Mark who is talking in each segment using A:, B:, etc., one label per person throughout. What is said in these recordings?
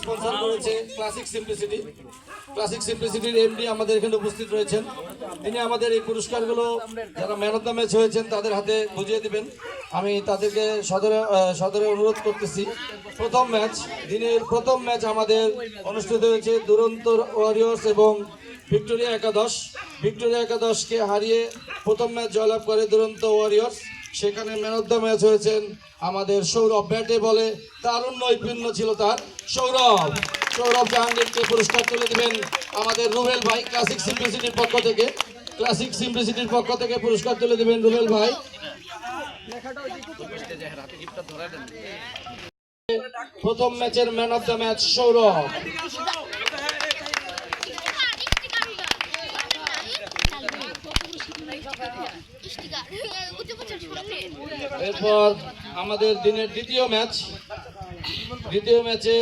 A: Sponsor করেছে classic simplicity. Classic সিম্পলিসিটির MD আমাদের এখানে উপস্থিত রয়েছেন। তিনি আমাদের এই পুরস্কারগুলো যারা ম্যান অফ দ্য ম্যাচ হয়েছেন তাদের হাতে বুঝিয়ে দিবেন। আমি তাদেরকে সদরে অনুরোধ করতেছি। দিনের প্রথম ম্যাচ আমাদের অনুষ্ঠিত হয়েছে দুরন্ত ওয়ারিয়র্স এবং ভিক্টোরিয়া একাদশ। ভিক্টোরিয়া একাদশকে হারিয়ে প্রথম ম্যাচ জয়লাভ করে দুরন্ত ওয়ারিয়র্স। সেখানে ম্যান অফ দ্য ম্যাচ হয়েছেন আমাদের সৌরভ। ব্যাটে বলে দারুণ নৈপুণ্য ছিল তার। সৌরভ জাহাঙ্গীরকে পুরস্কার তুলে দেবেন আমাদের রুবেল ভাই ক্লাসিক সিম্পলিসিটির পক্ষ থেকে। ক্লাসিক সিম্পলিসিটির পক্ষ থেকে পুরস্কার তুলে দেবেন রুবেল ভাই। প্রথম ম্যাচের man of the match Sourav. এরপর আমাদের দিনের দ্বিতীয় ম্যাচে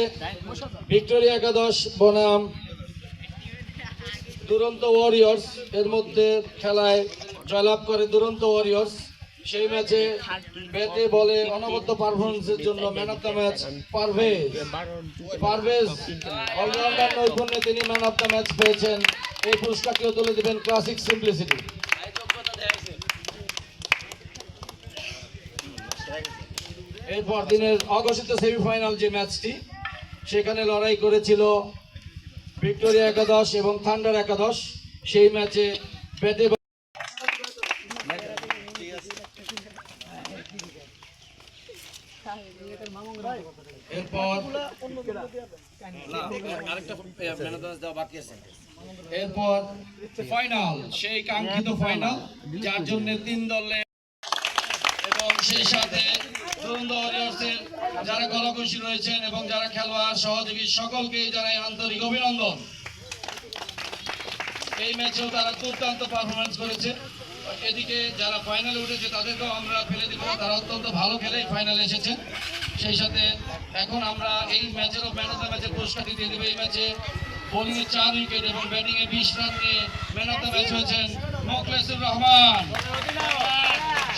A: ভিক্টোরিয়া একাদশ বনাম দুরন্ত ওয়ারিয়র্স এর মধ্যে খেলায় জয়লাভ করে দুরন্ত ওয়ারিয়র্স। সেই ম্যাচে ব্যাটে বলে অনবদ্য পারফরমেন্সের জন্য man of the match Parvez all rounder নৈপুণ্যে তিনি ম্যান অফ দ্য ম্যাচ পেয়েছেন। এই পুরস্কারটিও তুলে দেবেন ক্লাসিক সিম্পলিসিটি। এরপর দিনের অঘোষিত সেমিফাইনাল যে ম্যাচটি, সেখানে লড়াই করেছিল ভিক্টোরিয়া একাদশ এবং থান্ডার একাদশ। সেই ম্যাচে ব্যাটে এরপর ফাইনাল, সেই কাঙ্ক্ষিত ফাইনাল যার জন্য 3 দলে এবং সেই সাথে যারা কলাকুশলী রয়েছেন এবং যারা খেলোয়াড় সহযোগী সকলকেই জানাই আন্তরিক অভিনন্দন। এই ম্যাচেও তারা দুর্দান্ত পারফরমেন্স করেছে। এদিকে যারা ফাইনালে উঠেছে তাদেরকেও আমরা ফেলে দিব, তারা অত্যন্ত ভালো খেলে ফাইনালে এসেছে। সেই সাথে এখন আমরা এই ম্যাচেরও ম্যান অফ দ্য ম্যাচের পুরস্কারটি দিয়ে দেবো। এই ম্যাচে বোলিংয়ে 4 উইকেট এবং ব্যাটিংয়ে 20 রান নিয়ে ম্যান অফ দ্য ম্যাচ হয়েছেন মোখলেসুর রহমান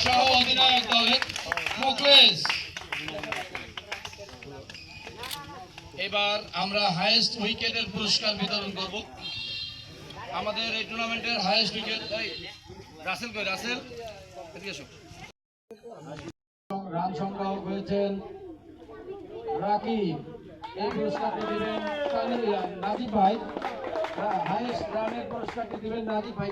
A: সহ অধিনায়ক দলের মোখলেস। এবার আমরা হাইয়েস্ট উইকেটের পুরস্কার বিতরণ করব। আমাদের এই টুর্নামেন্টের হাইয়েস্ট উইকেট রাসেল রান সংগ্রাহক হয়েছেন রাকিব। এই পুরস্কারটি দিবেন নাজিব ভাই। হাইয়েস্ট রানের পুরস্কারটি দিবেন নাজিব ভাই।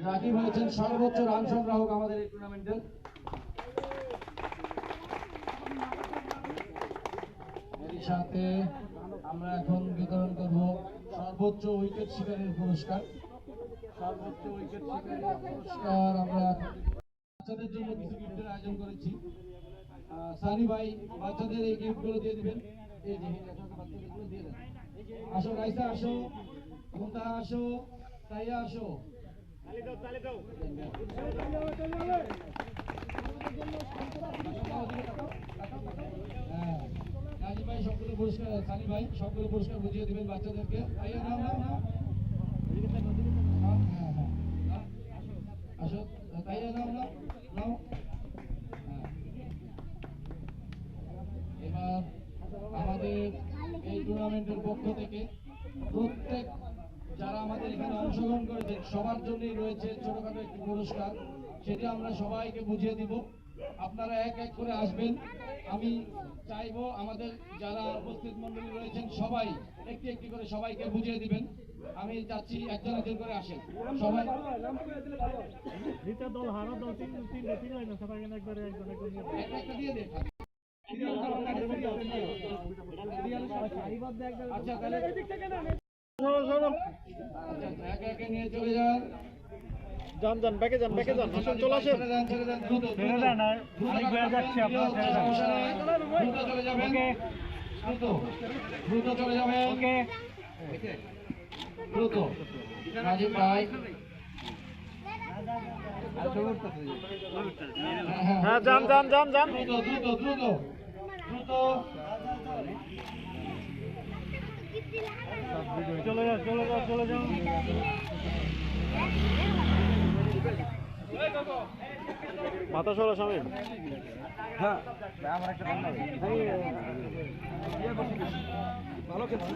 A: রাকিব হয়েছেন সর্বোচ্চ রান সংগ্রাহক আমাদের এই টুর্নামেন্টের। এর সাথে আমরা এখন বিতরণ করব সর্বোচ্চ উইকেট শিকারের পুরস্কার। আমরা বাচ্চাদের জন্য কিছু গিফটের আয়োজন করেছি। সানি ভাই বাচ্চাদের এই গিফটগুলো দিয়ে দিবেন। এই যে বাচ্চাদেরগুলো দিয়ে দেন। আসো রাইসা, আসো মুমতাহা, আসো তাইয়া, আসো। নাজিব ভাই সবগুলো পুরস্কার, সানি ভাই সবগুলো পুরস্কার বুঝিয়ে দিবেন বাচ্চাদেরকে। তাইয়া নাও নাও নাও, আসো তাইয়া নাও নাও নাও। এবার আমাদের এই টুর্নামেন্টের পক্ষ থেকে প্রত্যেক যারা আমাদের এখানে অংশগ্রহণ করেছেন সবার জন্যই রয়েছে ছোটখাটো একটি পুরস্কার। সেটা আমরা সবাইকে বুঝিয়ে দিব। আপনারা এক এক করে আসবেন। আমি চাইবো আমাদের যারা উপস্থিত মন্ডলী রয়েছেন সবাই একটি একটি করে সবাইকে বুঝিয়ে দিবেন। আমি চাচ্ছি একজন একজন করে আসেন সবাই। দিয়ে দেন। আচ্ছা তাহলে একে একে নিয়ে চলে যান।
B: যান ব্যাকে যান আসুন, চলে আসেন।
A: দ্রুত চলে যাবেন। দ্রুত নাজিব ভাই।
B: হ্যাঁ যান
A: দ্রুত
B: চলে যাও। মাথা সরা সামনে।
A: হ্যাঁ আমার একটা ভালো খেলছি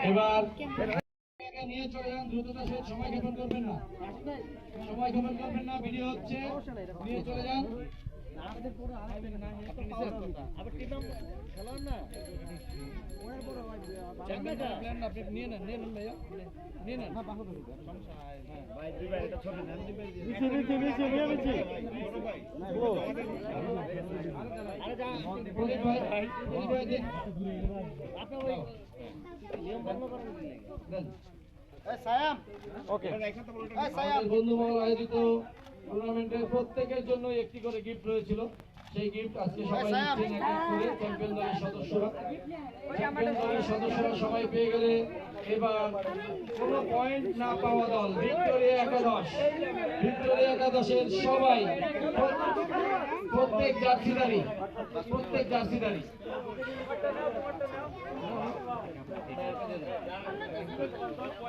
A: এবার নিয়ে চলে যান দ্রুততার সাথে, সময় ক্ষেপণ করবেন না, সময় ক্ষেপণ করবেন না, ভিডিও হচ্ছে, নিয়ে চলে যান। আপনি নিয়ে নেন ভাইয়া, নিয়ে নেন। প্রদীপ ভাই দিন।
B: ওকে
A: আমাদের বন্ধুমহল আয়োজিত টুর্নামেন্টের প্রত্যেকের জন্য একটি করে গিফট রয়েছিল, সেই গিফট আজকে সবাই নিচ্ছেন এক এক করে। চ্যাম্পিয়ন দলের সদস্যরা, চ্যাম্পিয়ন দলের সদস্যরা সবাই পেয়ে গেলে এবার কোনো পয়েন্ট না পাওয়া দল ভিক্টোরিয়া একাদশ, ভিক্টোরিয়া একাদশের সবাই প্রত্যেক জার্সিদারি, প্রত্যেক জার্সিদারি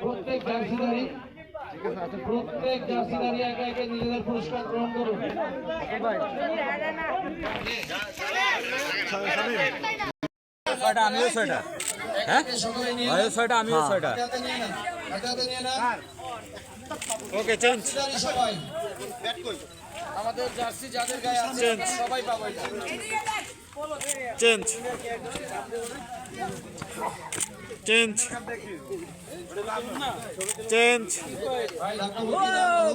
A: প্রত্যেক জার্সিদারি প্রত্যেক জার্সিদারি একে একে নিজেদের পুরস্কার গ্রহণ করুন।
C: ছয়টা আমিও ছয়টা, হ্যাঁ
A: সকলে নিয়ে
C: ভাইও ছয়টা আমিও ছয়টা।
A: হাতে নিয়ে নেন, হাতে নিয়ে নেন।
B: ওকে চেঞ্জ
A: জার্সিদারি সবাই, আমাদের জার্সি যাদের গায়ে আছে সবাই পাবো এটা।
B: চেঞ্জ চেঞ্জ চেঞ্জ
A: ভাই ধাক্কা মুক্তি দাও।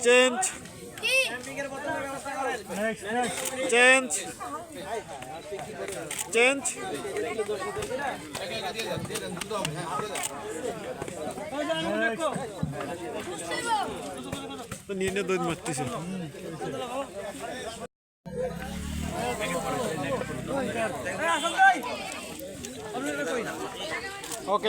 B: চেঞ্জ চেঞ্জ চেঞ্জ
A: একে একে দিয়ে দেন, দিয়ে দেন, দ্রুত হবে, হ্যাঁ, দিয়ে দেন।
B: তো নিয়ে দৌড় মারতেছে ওকে